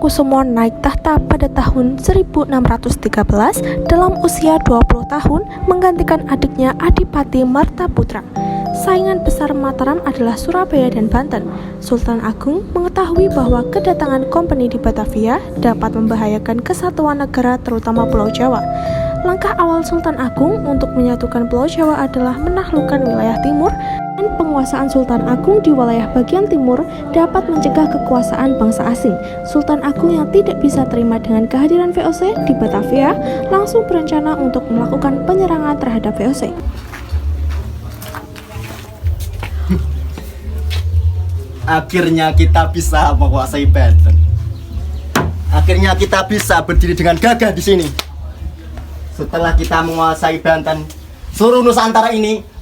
Mangkukusumo naik tahta pada tahun 1613 dalam usia 20 tahun menggantikan adiknya Adipati Martaputra. Saingan besar Mataram adalah Surabaya dan Banten. Sultan Agung mengetahui bahwa kedatangan kompeni di Batavia dapat membahayakan kesatuan negara terutama Pulau Jawa. Langkah awal Sultan Agung untuk menyatukan Pulau Jawa adalah menaklukkan wilayah timur, dan penguasaan Sultan Agung di wilayah bagian timur dapat mencegah kekuasaan bangsa asing. Sultan Agung yang tidak bisa terima dengan kehadiran VOC di Batavia langsung berencana untuk melakukan penyerangan terhadap VOC. Akhirnya kita bisa menguasai Banten. Akhirnya kita bisa berdiri dengan gagah di sini. Setelah kita menguasai Banten, seluruh Nusantara ini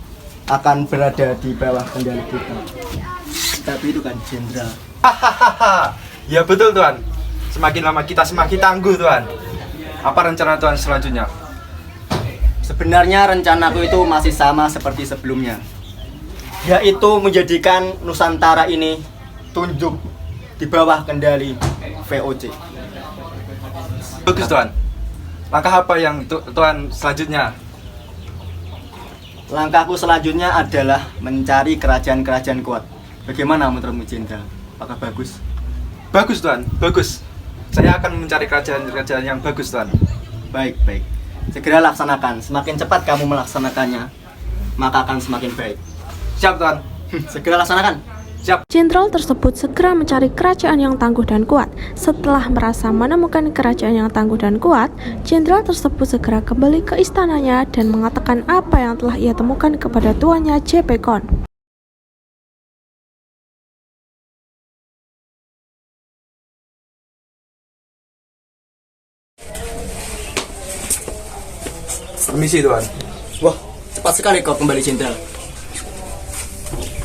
akan berada di bawah kendali kita. Tapi itu kan jenderal. Hahaha, ya betul Tuan. Semakin lama kita semakin tangguh Tuan. Apa rencana Tuan selanjutnya? Sebenarnya rencanaku itu masih sama seperti sebelumnya, yaitu menjadikan Nusantara ini tunduk di bawah kendali VOC. Bagus Tuan. Langkah apa yang Tuan selanjutnya? Langkahku selanjutnya adalah mencari kerajaan-kerajaan kuat. Bagaimana menurutmu jenderal? Apakah bagus? Bagus Tuan, bagus. Saya akan mencari kerajaan-kerajaan yang bagus Tuan. Baik. Segera laksanakan. Semakin cepat kamu melaksanakannya, maka akan semakin baik. Siap Tuan. Segera laksanakan. Siap. Jenderal tersebut segera mencari kerajaan yang tangguh dan kuat. Setelah merasa menemukan kerajaan yang tangguh dan kuat, jenderal tersebut segera kembali ke istananya dan mengatakan apa yang telah ia temukan kepada tuannya J.P. Kon. Permisi Tuan. Wah, cepat sekali kau kembali jenderal.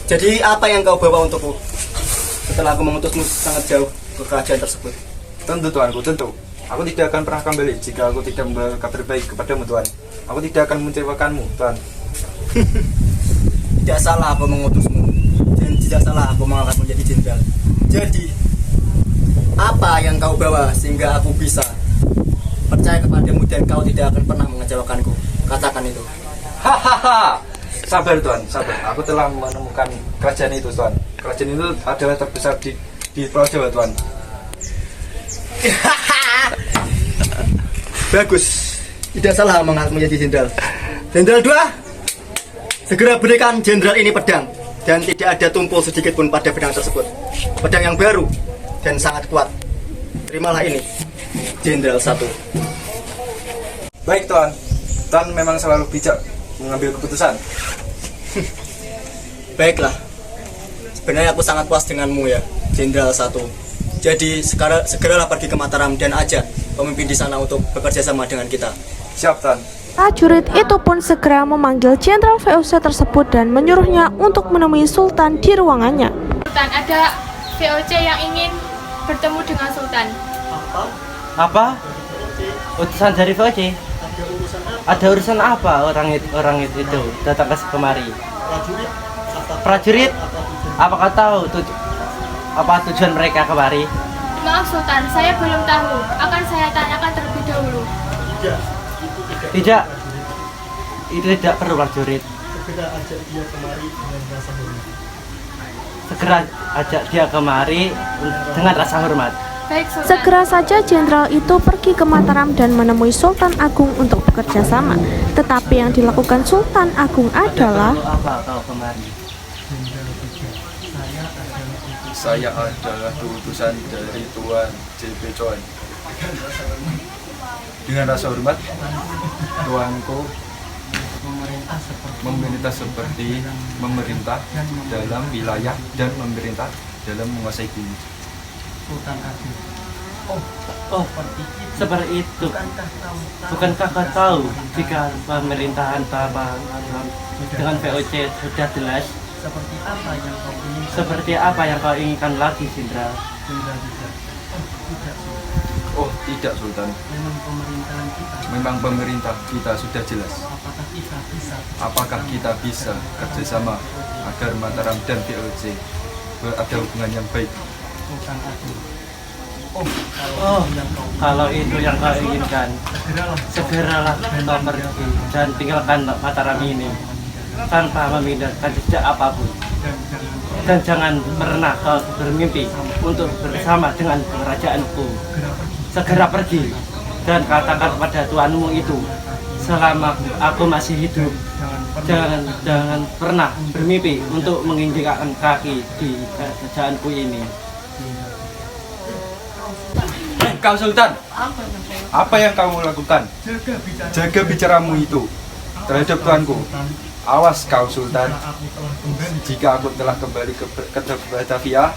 Jadi apa yang kau bawa untukku setelah aku mengutusmu sangat jauh ke kerajaan tersebut? Tentu Tuanku, tentu. Aku tidak akan pernah kembali jika aku tidak membawa kabar baik kepadamu Tuan. Aku tidak akan mengecewakanmu Tuan. Tidak salah aku mengutusmu, dan tidak salah aku mengangkat menjadi jenderal. Jadi apa yang kau bawa sehingga aku bisa percaya kepadamu dan kau tidak akan pernah mengecewakanku? Katakan itu. Hahaha. Sabar Tuan, sabar. Aku telah menemukan kerajaan itu Tuan. Kerajaan itu adalah terbesar di Pulau Jawa Tuan. Bagus. Tidak salah mengangkat menjadi jenderal. Jenderal 2, segera berikan jenderal ini pedang, dan tidak ada tumpul sedikit pun pada pedang tersebut. Pedang yang baru dan sangat kuat. Terimalah ini, Jenderal 1. Baik Tuan. Tuan memang selalu bijak mengambil keputusan. Baiklah. Sebenarnya aku sangat puas denganmu ya, Jenderal 1. Jadi segeralah pergi ke Mataram dan ajak pemimpin di sana untuk bekerja sama dengan kita. Siap Tuan. Prajurit itu pun segera memanggil jenderal VOC tersebut dan menyuruhnya untuk menemui Sultan di ruangannya. Sultan, ada VOC yang ingin bertemu dengan Sultan. Apa? Utusan dari VOC? Ada urusan apa orang itu datang ke kemari? Prajurit? Apakah tahu apa tujuan mereka kemari? Maaf Sultan, saya belum tahu. Akan saya tanyakan terlebih dahulu. Tidak. Itu tidak perlu prajurit. Segera ajak dia kemari dengan rasa hormat. Baik Sultan. Segera saja jenderal itu pergi ke Mataram dan menemui Sultan Agung untuk bekerja sama. Tetapi yang dilakukan Sultan Agung adalah Apa kau kemari? Saya adalah utusan dari Tuan J.P. Kon. Dengan rasa hormat, Tuanku memerintah seperti memerintah dalam wilayah dan memerintah dalam menguasai bumi. Oh, seperti itu. Bukankah kau tahu jika pemerintahan Bapak dengan VOC sudah jelas? Seperti apa yang kau inginkan lagi, Jenderal? Oh, tidak Sultan. Memang pemerintah kita sudah jelas. Apakah kita bisa kerjasama agar Mataram dan VOC ada hubungan yang baik? Oh, kalau itu yang kau inginkan, segeralah kau pergi dan tinggalkan Mataram ini tanpa memindahkan jejak apapun. Dan jangan pernah kau bermimpi untuk bersama dengan kerajaanku. Segera pergi dan katakan pada tuanmu itu, selama aku masih hidup, jangan pernah bermimpi untuk menginjakkan kaki di kerajaanku ini. Kau Sultan, apa yang kamu lakukan? Jaga bicaramu itu terhadap tuanku. Awas kau Sultan, jika aku telah kembali ke Batavia,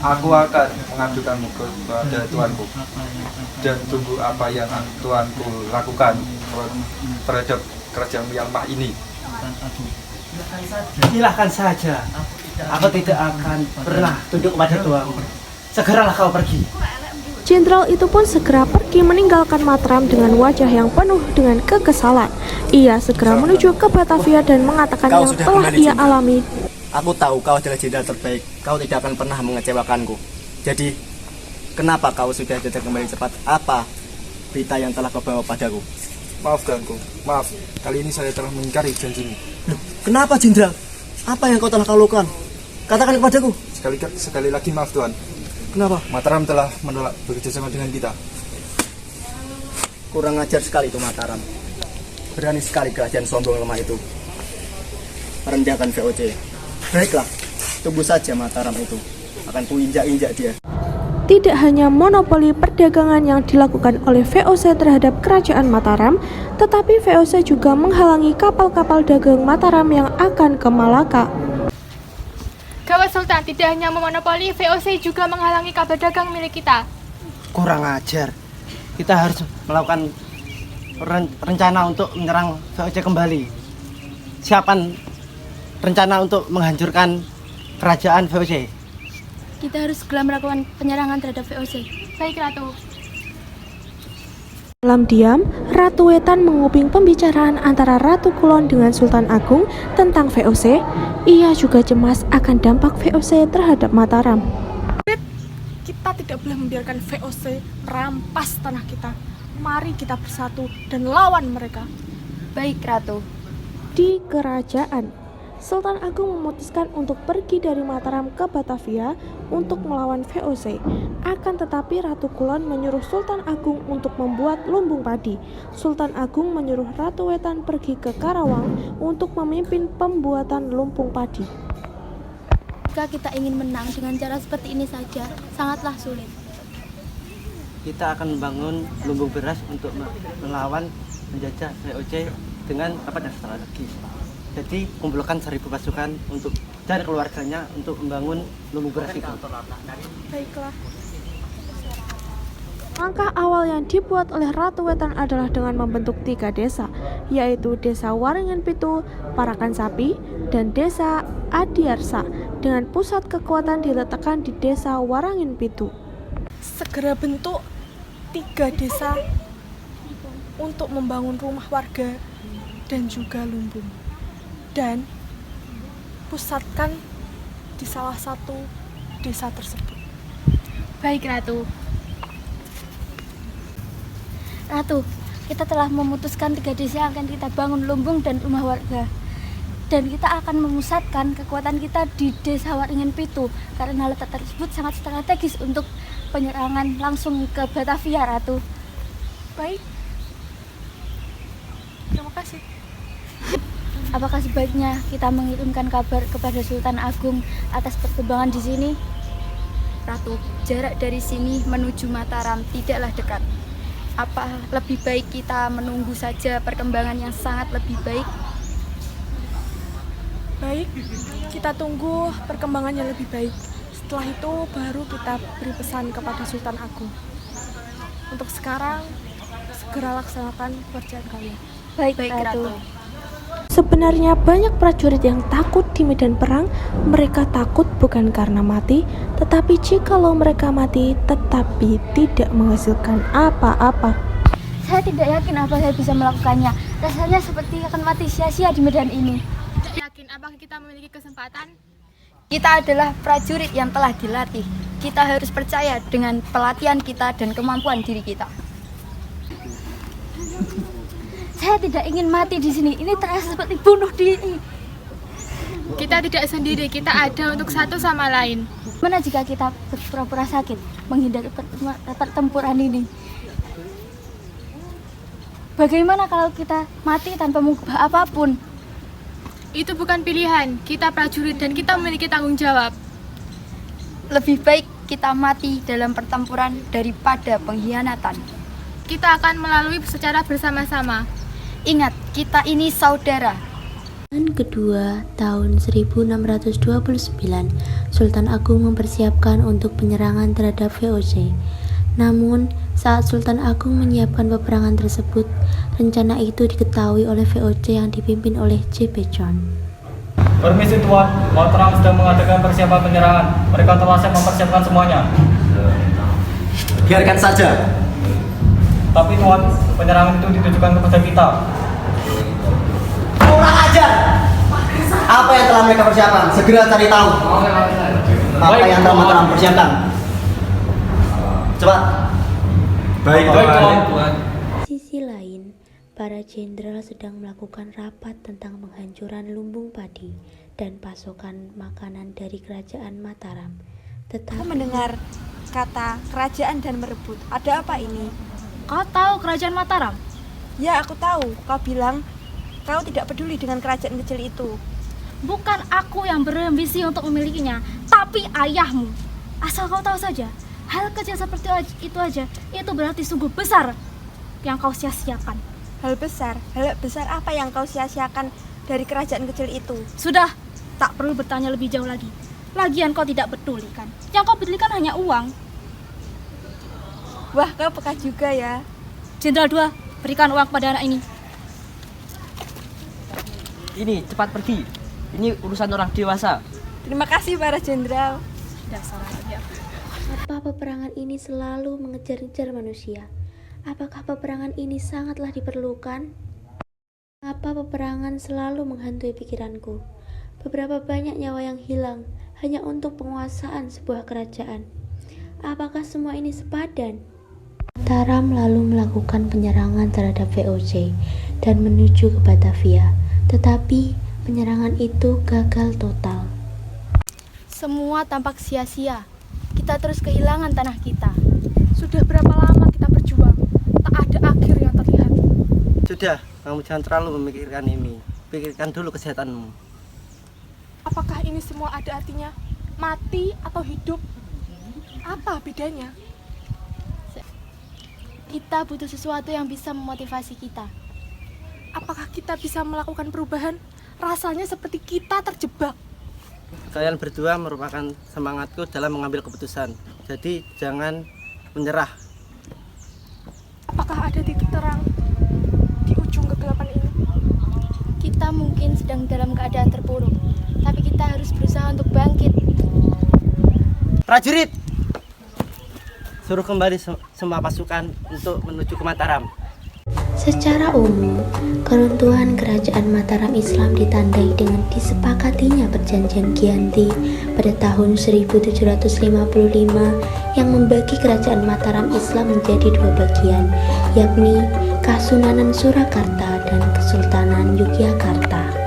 aku akan mengadukanmu kepada tuanku. Dan tunggu apa yang tuanku lakukan terhadap kerajaan Myanmar ini. Silahkan saja, aku tidak akan pernah tunduk pada tuanmu. Segeralah kau pergi. Jenderal itu pun segera pergi meninggalkan Mataram dengan wajah yang penuh dengan kekesalan. Ia segera menuju ke Batavia dan mengatakan Kau yang sudah telah kembali, ia Jenderal. alami. Aku tahu kau adalah jenderal terbaik. Kau tidak akan pernah mengecewakanku. Jadi, kenapa kau sudah datang kembali cepat? Apa berita yang telah kau bawa padaku? Maaf tuanku, maaf. Kali ini saya telah mengingkari janjimu. Loh, kenapa jenderal? Apa yang kau telah kau lakukan? Katakan kepadaku. Sekali lagi maaf tuan. Kenapa? Mataram telah menolak bekerjasama dengan kita. Kurang ajar sekali itu Mataram. Berani sekali kerajaan sombong lemah itu merendahkan VOC. Baiklah, tunggu saja Mataram itu. Akan kuinjak-injak dia. Tidak hanya monopoli perdagangan yang dilakukan oleh VOC terhadap kerajaan Mataram, tetapi VOC juga menghalangi kapal-kapal dagang Mataram yang akan ke Malaka. Gawat Sultan, tidak hanya memonopoli, VOC juga menghalangi kapal dagang milik kita. Kurang ajar. Kita harus melakukan rencana untuk menyerang VOC kembali. Siapkan rencana untuk menghancurkan kerajaan VOC. Kita harus segera melakukan penyerangan terhadap VOC. Baik Ratu. Dalam diam, Ratu Wetan menguping pembicaraan antara Ratu Kulon dengan Sultan Agung tentang VOC. Ia juga cemas akan dampak VOC terhadap Mataram. Kita tidak boleh membiarkan VOC merampas tanah kita. Mari kita bersatu dan lawan mereka. Baik, Ratu. Di kerajaan, Sultan Agung memutuskan untuk pergi dari Mataram ke Batavia untuk melawan VOC. Akan tetapi Ratu Kulon menyuruh Sultan Agung untuk membuat lumbung padi. Sultan Agung menyuruh Ratu Wetan pergi ke Karawang untuk memimpin pembuatan lumbung padi. Jika kita ingin menang dengan cara seperti ini saja, sangatlah sulit. Kita akan membangun lumbung beras untuk melawan menjajah VOC dengan dapat yang strategis. Jadi kumpulkan 1.000 pasukan untuk dan keluarganya untuk membangun lumbung beras itu. Baiklah. Langkah awal yang dibuat oleh Ratu Wetan adalah dengan membentuk 3 desa, yaitu Desa Waringin Pitu, Parakan Sapi, dan Desa Adiarsa, dengan pusat kekuatan diletakkan di Desa Waringin Pitu. Segera bentuk 3 desa untuk membangun rumah warga dan juga lumbung. Dan pusatkan di salah satu desa tersebut. Baik Ratu. Ratu, kita telah memutuskan 3 desa yang akan kita bangun lumbung dan rumah warga. Dan kita akan memusatkan kekuatan kita di Desa Waringin Pitu karena letak tersebut sangat strategis untuk penyerangan langsung ke Batavia, Ratu. Baik. Terima kasih. Apakah sebaiknya kita mengirimkan kabar kepada Sultan Agung atas perkembangan di sini? Ratu, jarak dari sini menuju Mataram tidaklah dekat. Apa lebih baik kita menunggu saja perkembangan yang sangat lebih baik? Baik, kita tunggu perkembangan yang lebih baik. Setelah itu baru kita beri pesan kepada Sultan Agung. Untuk sekarang, segera laksanakan pekerjaan kalian. Baik, Ratu. Sebenarnya banyak prajurit yang takut di medan perang. Mereka takut bukan karena mati, tetapi jikalau mereka mati tetapi tidak menghasilkan apa-apa. Saya tidak yakin apa saya bisa melakukannya. Rasanya seperti akan mati sia-sia di medan ini. Yakin apakah kita memiliki kesempatan? Kita adalah prajurit yang telah dilatih Kita harus percaya dengan pelatihan kita dan kemampuan diri kita. Saya tidak ingin mati di sini. Ini terasa seperti bunuh diri. Kita tidak sendiri, kita ada untuk satu sama lain. Mana jika kita berpura-pura sakit menghindari pertempuran ini? Bagaimana kalau kita mati tanpa mengubah apapun? Itu bukan pilihan, kita prajurit dan kita memiliki tanggung jawab. Lebih baik kita mati dalam pertempuran daripada pengkhianatan. Kita akan melalui secara bersama-sama. Ingat, kita ini saudara. Tahun kedua tahun 1629, Sultan Agung mempersiapkan untuk penyerangan terhadap VOC. Namun, saat Sultan Agung menyiapkan peperangan tersebut, rencana itu diketahui oleh VOC yang dipimpin oleh J.P. John. Permisi Tuan, Mataram sedang mengadakan persiapan penyerangan. Mereka telah siap mempersiapkan semuanya. Biarkan saja. Tapi Tuan, penyerangan itu ditujukan kepada kita. Kurang ajar. Apa yang telah mereka persiapkan? Segera cari tahu. Apa yang telah Mataram persiapkan? Cepat. Baik, Tuan. Di sisi lain, para jenderal sedang melakukan rapat tentang penghancuran lumbung padi dan pasokan makanan dari kerajaan Mataram. Aku Tetapi mendengar kata kerajaan dan merebut. Ada apa ini? Kau tahu kerajaan Mataram? Ya, aku tahu. Kau bilang kau tidak peduli dengan kerajaan kecil itu. Bukan aku yang berambisi untuk memilikinya, tapi ayahmu. Asal kau tahu saja, hal kecil seperti itu aja, itu berarti sungguh besar yang kau sia-siakan. Hal besar apa yang kau sia-siakan dari kerajaan kecil itu? Sudah, tak perlu bertanya lebih jauh lagi. Lagian kau tidak peduli kan? Yang kau pedulikan hanya uang. Wah, kau peka juga ya. Jenderal 2, berikan uang kepada anak ini. Ini cepat pergi. Ini urusan orang dewasa. Terima kasih para jenderal. apa peperangan ini selalu mengejar-ngejar manusia? Apakah peperangan ini sangatlah diperlukan? Apa peperangan selalu menghantui pikiranku? Beberapa banyak nyawa yang hilang hanya untuk penguasaan sebuah kerajaan. Apakah semua ini sepadan? Mataram lalu melakukan penyerangan terhadap VOC dan menuju ke Batavia. Tetapi penyerangan itu gagal total. Semua tampak sia-sia. Kita terus kehilangan tanah kita. Sudah berapa lama kita berjuang? Tak ada akhir yang terlihat. Sudah, kamu jangan terlalu memikirkan ini. Pikirkan dulu kesehatanmu. Apakah ini semua ada artinya? Mati atau hidup? Apa bedanya? Kita butuh sesuatu yang bisa memotivasi kita. Apakah kita bisa melakukan perubahan? Rasanya seperti kita terjebak. Kalian berdua merupakan semangatku dalam mengambil keputusan. Jadi jangan menyerah. Apakah ada titik terang di ujung kegelapan ini? Kita mungkin sedang dalam keadaan terpuruk, tapi kita harus berusaha untuk bangkit. Prajurit, suruh kembali semua pasukan untuk menuju ke Mataram. Secara umum, keruntuhan kerajaan Mataram Islam ditandai dengan disepakatinya perjanjian Giyanti pada tahun 1755 yang membagi kerajaan Mataram Islam menjadi dua bagian, yakni Kasunanan Surakarta dan Kesultanan Yogyakarta.